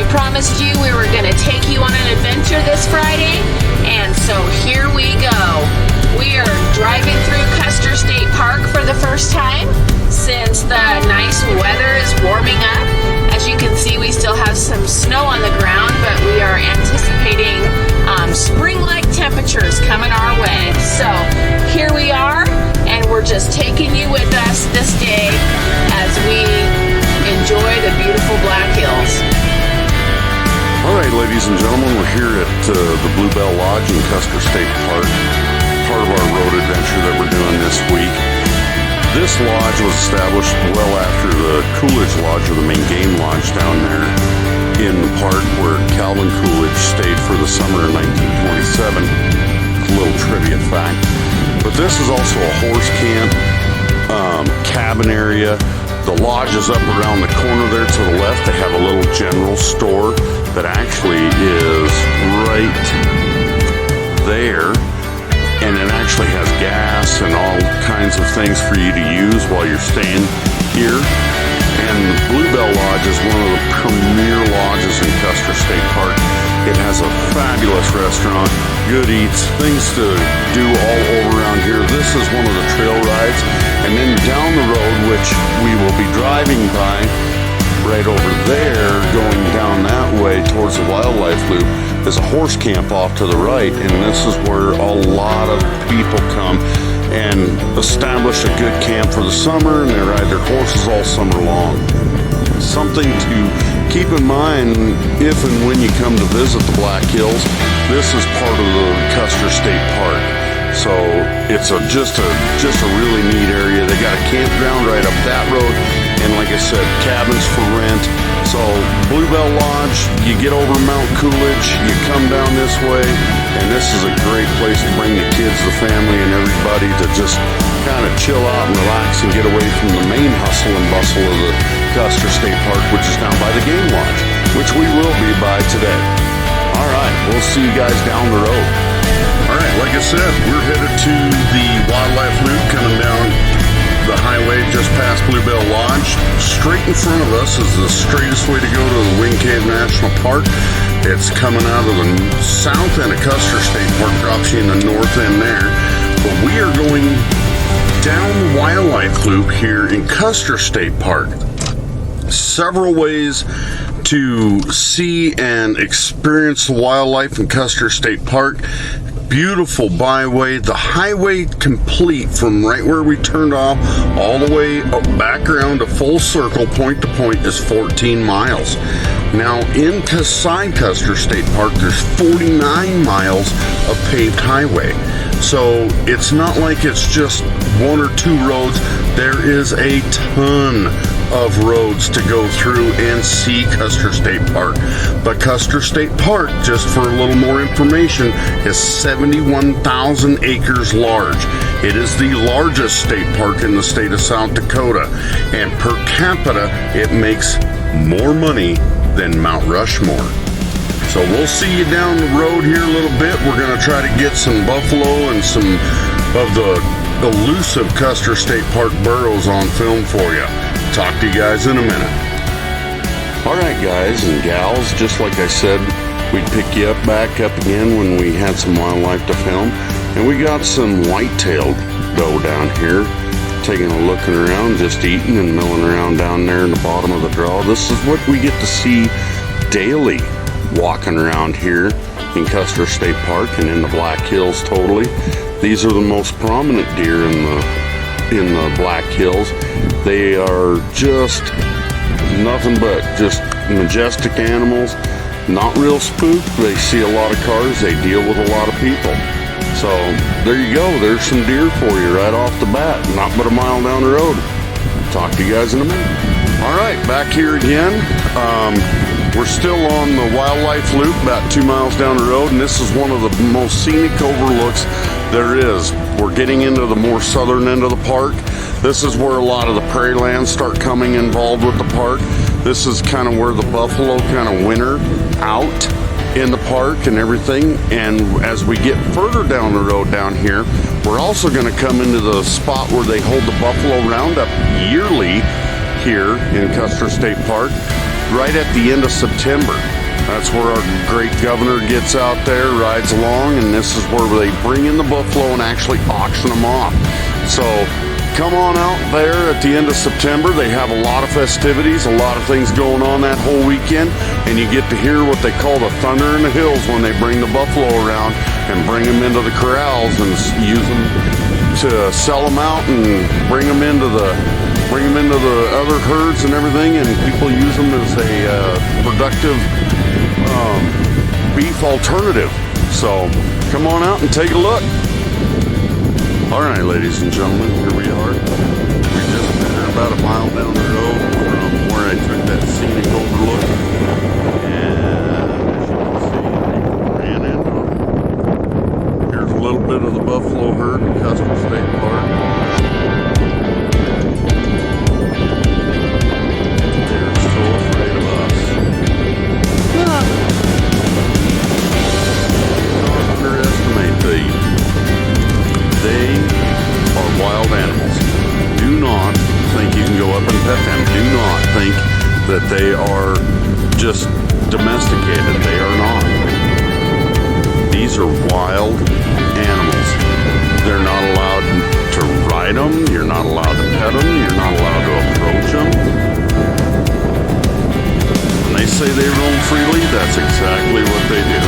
promised you we were going to take you on an adventure this Friday, and so here we go. We are driving through Custer State Park for the first time since the nice weather is warming up. As you can see, we still have some snow on the ground, but we are anticipating spring-like temperatures coming our way. So here we are, and we're just taking you with us this day as we enjoy the beautiful Black Hills. All right, ladies and gentlemen, we're here at the Bluebell Lodge in Custer State Park, part of our road adventure that we're doing this week. This lodge was established well after the Coolidge Lodge, or the main game lodge down there in the park where Calvin Coolidge stayed for the summer of 1927. A little trivia fact. But this is also a horse camp, cabin area. The lodge is up around the corner there to the left. They have a little general store that actually is right there. And it actually has gas and all kinds of things for you to use while you're staying here. And the Bluebell Lodge is one of the premier lodges in Custer State Park. It has a fabulous restaurant, good eats, things to do all over around here. This is one of the trail rides. And then down the road, which we will be driving by right over there, going down that way towards the wildlife loop, is a horse camp off to the right. And this is where a lot of people come and establish a good camp for the summer, and they ride their horses all summer long. Something to keep in mind if and when you come to visit the Black Hills. This is part of the Custer State Park, so it's just a really neat area. They got a campground right up that road, and like I said, cabins for rent. So Bluebell Lodge, you get over Mount Coolidge, you come down this way, and this is a great place to bring the kids, the family, and everybody to just kind of chill out and relax and get away from the main hustle and bustle of the Custer State Park, which is down by the game lodge, which we will be by today. All right, we'll see you guys down the road. All right, like I said, we're headed to the wildlife loop coming down the highway just past Bluebell Lodge. Straight in front of us is the straightest way to go to the Wing Cave National Park. It's coming out of the south end of Custer State Park, drops you in the north end there. But we are going down the wildlife loop here in Custer State Park. Several ways to see and experience the wildlife in Custer State Park. Beautiful byway, the highway complete from right where we turned off all the way back around to full circle, point to point, is 14 miles. Now inside Custer State Park, there's 49 miles of paved highway. So it's not like it's just one or two roads. There is a ton of roads to go through and see Custer State Park. But Custer State Park, just for a little more information, is 71,000 acres large. It is the largest state park in the state of South Dakota, and per capita it makes more money than Mount Rushmore. So we'll see you down the road here a little bit. We're going to try to get some buffalo and some of the elusive Custer State Park burros on film for you. Talk to you guys in a minute. All right, guys and gals, just like I said, we'd pick you back up again when we had some wildlife to film. And we got some white-tailed doe down here, taking a looking around, just eating and milling around down there in the bottom of the draw. This is what we get to see daily walking around here in Custer State Park and in the Black Hills totally. These are the most prominent deer in the Black Hills. They are just nothing but just majestic animals, not real spooked. They see a lot of cars, they deal with a lot of people. So there you go, there's some deer for you right off the bat, not but a mile down the road. Talk to you guys in a minute. All right, back here again. We're still on the wildlife loop about 2 miles down the road, and this is one of the most scenic overlooks there is. We're getting into the more southern end of the park. This is where a lot of the prairie lands start coming involved with the park. This is kind of where the buffalo kind of winter out in the park and everything. And as we get further down the road down here, we're also going to come into the spot where they hold the buffalo roundup yearly here in Custer State Park, right at the end of September. That's where our great governor gets out there, rides along, and this is where they bring in the buffalo and actually auction them off. So come on out there at the end of September. They have a lot of festivities, a lot of things going on that whole weekend, and you get to hear what they call the thunder in the hills when they bring the buffalo around and bring them into the corrals and use them to sell them out and bring them into the other herds and everything, and people use them as a productive beef alternative. So come on out and take a look. All right, ladies and gentlemen, here we are. We just been about a mile down the road from where I took that scenic overlook, and as you can see, we ran into them. Here's a little bit of the buffalo herd in Custer State Park. They are wild animals. Do not think you can go up and pet them. Do not think that they are just domesticated. They are not. These are wild animals. They're not allowed to ride them. You're not allowed to pet them. You're not allowed to approach them. When they say they roam freely, that's exactly what they do.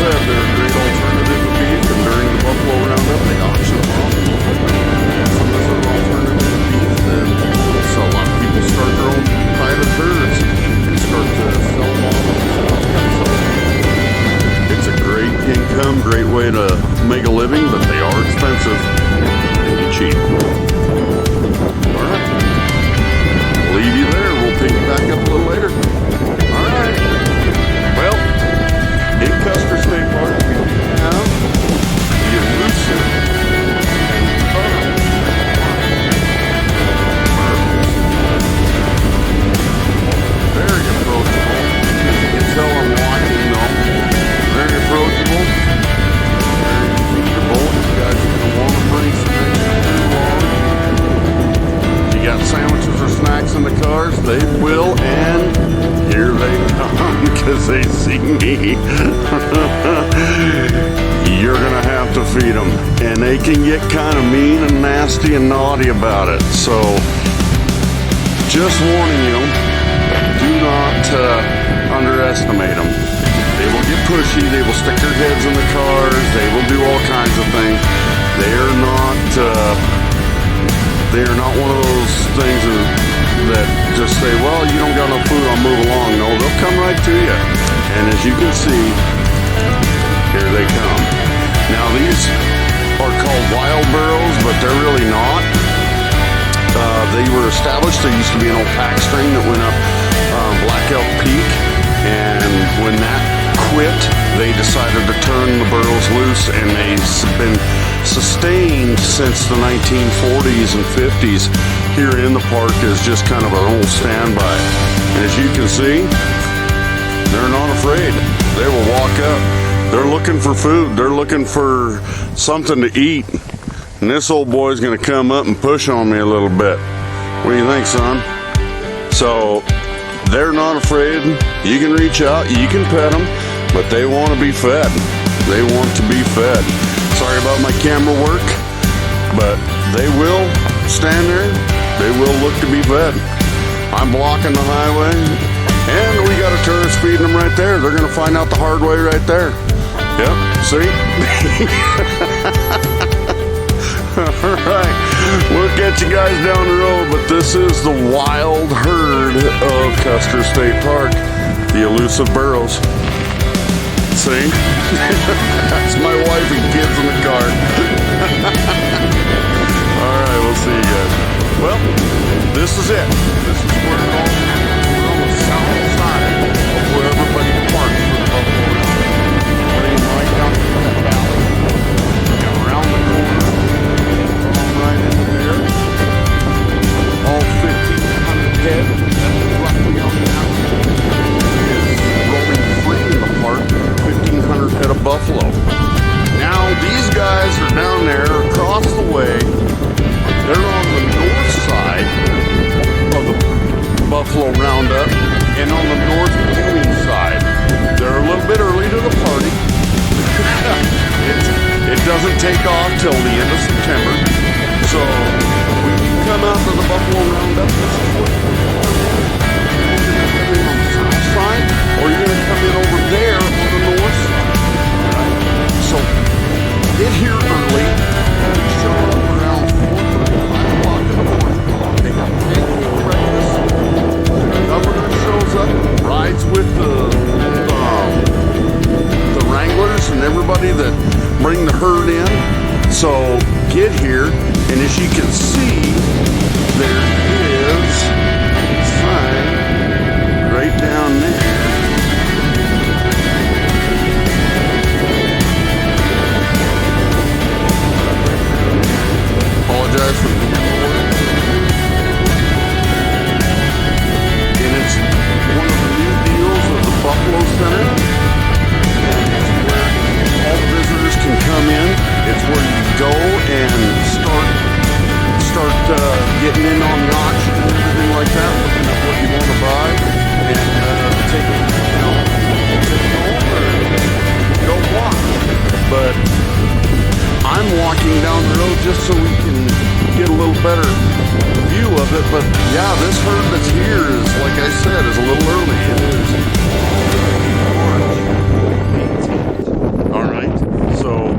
They're a great alternative to beef, and during the buffalo roundup, they auction them off. Some of them are alternative to beef, and so a lot of people start their own private herds and start to sell them off. So it's a great income, great way to make a living, but they are expensive and you cheap. All right, I'll leave you there. We'll pick it back up a little later. All right. Well, in Custer State Park, we have the elusive very approachable. You can tell I'm watching them. Very approachable, very feedable. You guys are going to want to bring some extra food along. You got sandwiches or snacks in the cars, they will, and here they come because they see me. You're gonna have to feed them, and they can get kind of mean and nasty and naughty about it. So just warning you, do not underestimate them. They will get pushy, they will stick their heads in the cars, they will do all kinds of things. They are not one of those things that just say, well, you don't got no food, I'll move along. No, they'll come right to you. And as you can see, here they come. Now these are called wild burros, but they're really not. They were established, there used to be an old pack string that went up Black Elk Peak, and when that quit, they decided to turn the burros loose, and they've been sustained since the 1940s and 50s here in the park as just kind of an old standby. And as you can see, they're not afraid. They will walk up. They're looking for food. They're looking for something to eat. And this old boy's going to come up and push on me a little bit. What do you think, son? So they're not afraid. You can reach out, you can pet them, but they want to be fed. They want to be fed. Sorry about my camera work, but they will stand there. They will look to be fed. I'm blocking the highway, and we got a tourist feeding them right there. They're going to find out the hard way right there. Yep, see? All right, we'll catch you guys down the road, but this is the wild herd of Custer State Park, the elusive burros. See? That's my wife and kids in the car. All right, we'll see you guys. Well, this is it. This is where it all happens. We're on the south side of where everybody parks for the buffalo round. Running right down through that valley. And around the corner. Right into there. All 1,500 head. That's roughly on the average. Is roaming free in the park. 1,500 head of buffalo. Now these guys are down there across the way. They're on the north side of the Buffalo Roundup and on the north viewing side. They're a little bit early to the party. It doesn't take off till the end of September. So when you come out to the Buffalo Roundup, this is what you're going to come in on the south side, or you're going to come in over there on the north side. Right? So get here early. Show up around 4:30, 5 o'clock in the morning. They got pancake breakfast. The governor shows up, rides with the wranglers and everybody that bring the herd in. So get here, and as you can see, there is a sign right down there. Apologize for the word. And it's one of the new deals of the Buffalo Center. All the visitors can come in. It's where you go and start getting in on the auction and everything like that, looking at what you want to buy, and take it home or go walk. But I'm walking down the road just so we can get a little better view of it. But yeah, this herd that's here is, like I said, is a little early. It is March 18th. All right, so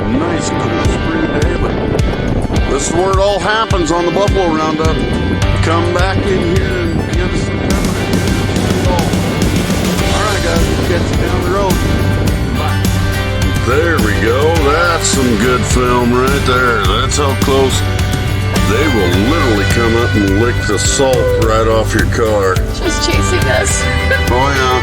nice cool spring day, but this is where it all happens on the Buffalo Roundup. Come back in here and the end of September. All right, guys, we'll catch you down the road. Bye. There we go. That's some good film right there. That's how close they will literally come up and lick the salt right off your car. Just chasing us. Oh yeah,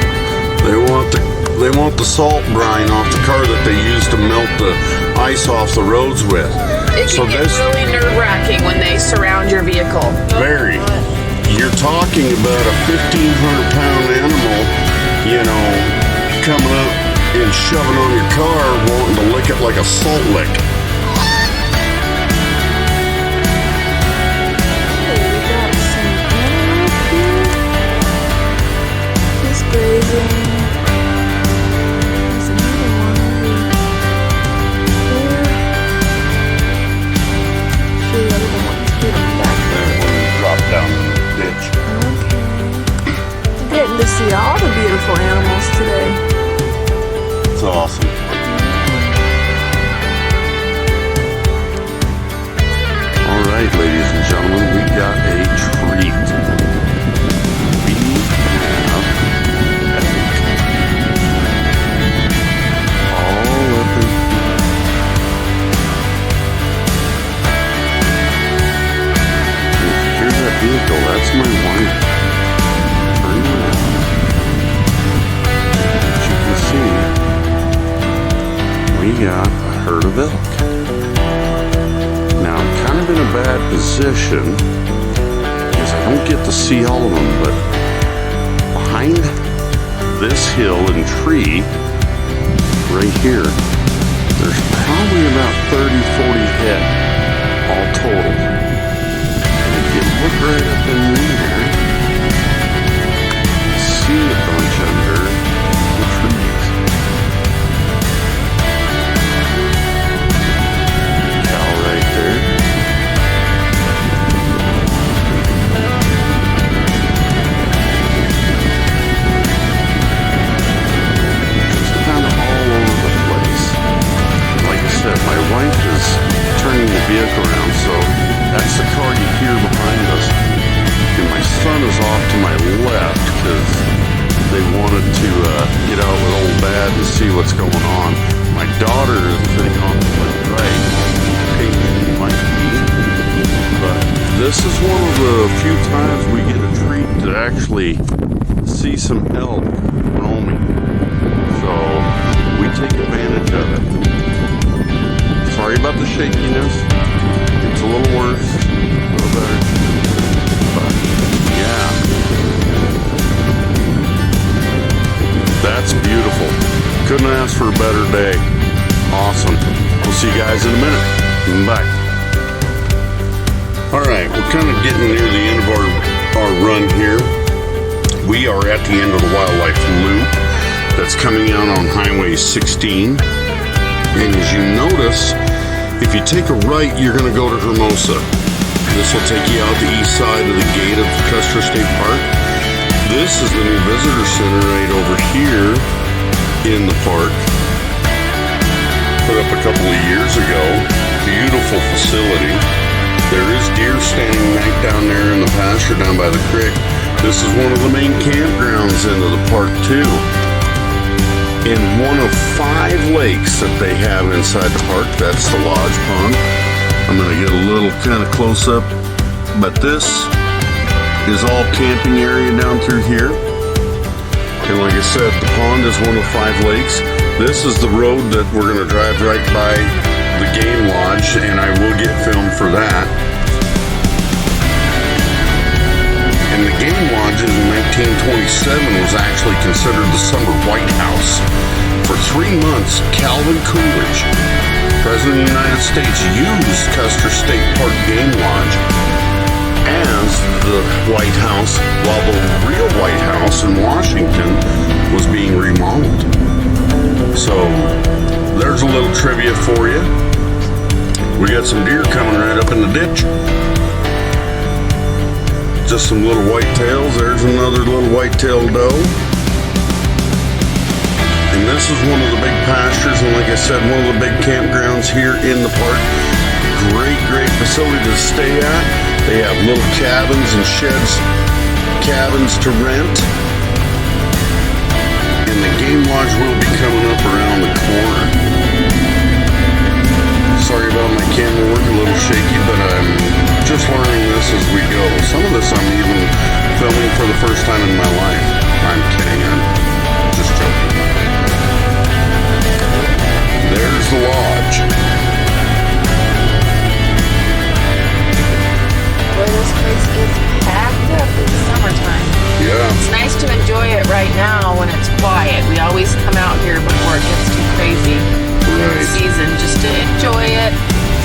they want the salt brine off the car that they use to melt the ice off the roads with. It can get really nerve-wracking when they surround your vehicle. Very. You're talking about a 1,500-pound animal, coming up and shoving on your car, wanting to lick it like a salt lick. Hey, we got some animals here. He's grazing. There's another one over here. Sure, the other one's hidden back there. Drop down the ditch. Okay. I'm getting to see all the beautiful animals today. It's awesome. All right, ladies and gentlemen, we got a treat. We have all of the here's that vehicle. That's my wife. Turn around. As you can see, we got a herd of elk. Now, I'm kind of in a bad position because I don't get to see all of them, but behind this hill and tree right here, there's probably about 30, 40 head all total. And if you look right up in there, you see a bunch under the trees. My wife is turning the vehicle around, so that's the car you hear behind us. And my son is off to my left because they wanted to get out with old Dad and see what's going on. My daughter is sitting on to my right, pink might be. But this is one of the few times we get a treat to actually see some elk roaming. So we take advantage of it. Sorry about the shakiness. It's a little worse, a little better. But yeah, that's beautiful. Couldn't ask for a better day. Awesome. We'll see you guys in a minute. Bye. All right, we're kind of getting near the end of our run here. We are at the end of the wildlife loop that's coming out on Highway 16. And as you notice, if you take a right, you're going to go to Hermosa. This will take you out the east side of the gate of Custer State Park. This is the new visitor center right over here in the park. Put up a couple of years ago. Beautiful facility. There is deer standing right down there in the pasture down by the creek. This is one of the main campgrounds into the park too. In one of 5 lakes that they have inside the park, that's the Lodge Pond. I'm going to get a little kind of close up, but this is all camping area down through here. And like I said, the pond is one of 5 lakes. This is the road that we're going to drive right by the game lodge, and I will get filmed for that. And the game lodge in 1927 was actually considered the summer White House. For 3 months, Calvin Coolidge, President of the United States, used Custer State Park Game Lodge as the White House, while the real White House in Washington was being remodeled. So there's a little trivia for you. We got some deer coming right up in the ditch. Just some little whitetails. There's another little whitetail doe. And this is one of the big pastures, and like I said, one of the big campgrounds here in the park. Great facility to stay at. They have little cabins and sheds, cabins to rent. And the game lodge will be coming up around the corner. Sorry about my camera work, a little shaky, but I'm just learning this as we go. Some of this I'm even filming for the first time in my life. I'm kidding, I'm just joking. There's the lodge. Boy, this place gets packed up in the summertime. Yeah. It's nice to enjoy it right now when it's quiet. We always come out here before it gets too crazy in the season just to enjoy it.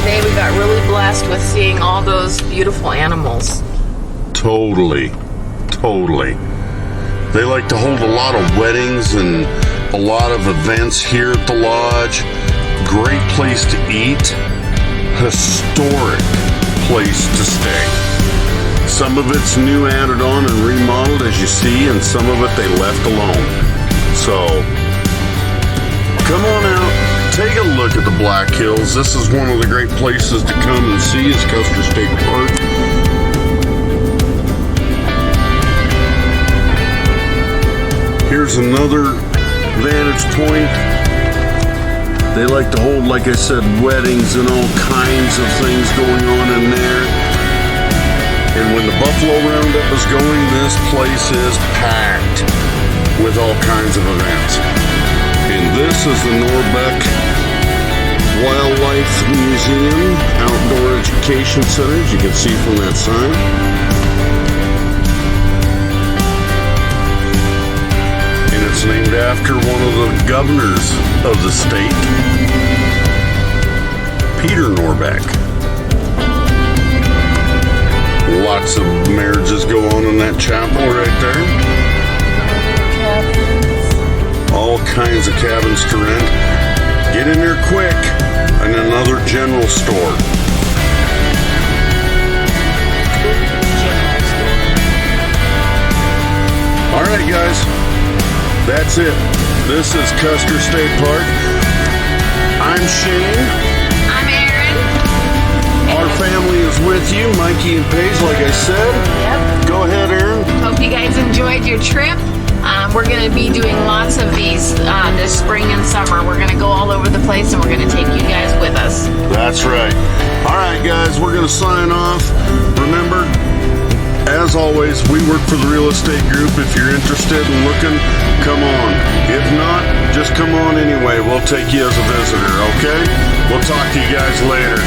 Today we got really blessed with seeing all those beautiful animals. Totally. They like to hold a lot of weddings and a lot of events here at the lodge. Great place to eat. Historic place to stay. Some of it's new added on and remodeled, as you see, and some of it they left alone. So come on out, take a look at the Black Hills. This is one of the great places to come and see is Custer State Park. Here's another vantage point. They like to hold, like I said, weddings and all kinds of things going on in there. And when the Buffalo Roundup is going, this place is packed with all kinds of events. And this is the Norbeck Wildlife Museum Outdoor Education Center, as you can see from that sign. It's named after one of the governors of the state, Peter Norbeck. Lots of marriages go on in that chapel right there. Cabins. All kinds of cabins to rent. Get in there quick. And another general store. All right, guys. That's it. This is Custer State Park. I'm Shane. I'm Aaron. Our family is with you, Mikey and Paige, like I said. Yep. Go ahead, Aaron. Hope you guys enjoyed your trip. We're going to be doing lots of these this spring and summer. We're going to go all over the place, and we're going to take you guys with us. That's right. All right, guys, we're going to sign off. Remember, as always, we work for the real estate group. If you're interested in looking, come on. If not, just come on anyway. We'll take you as a visitor, okay? We'll talk to you guys later.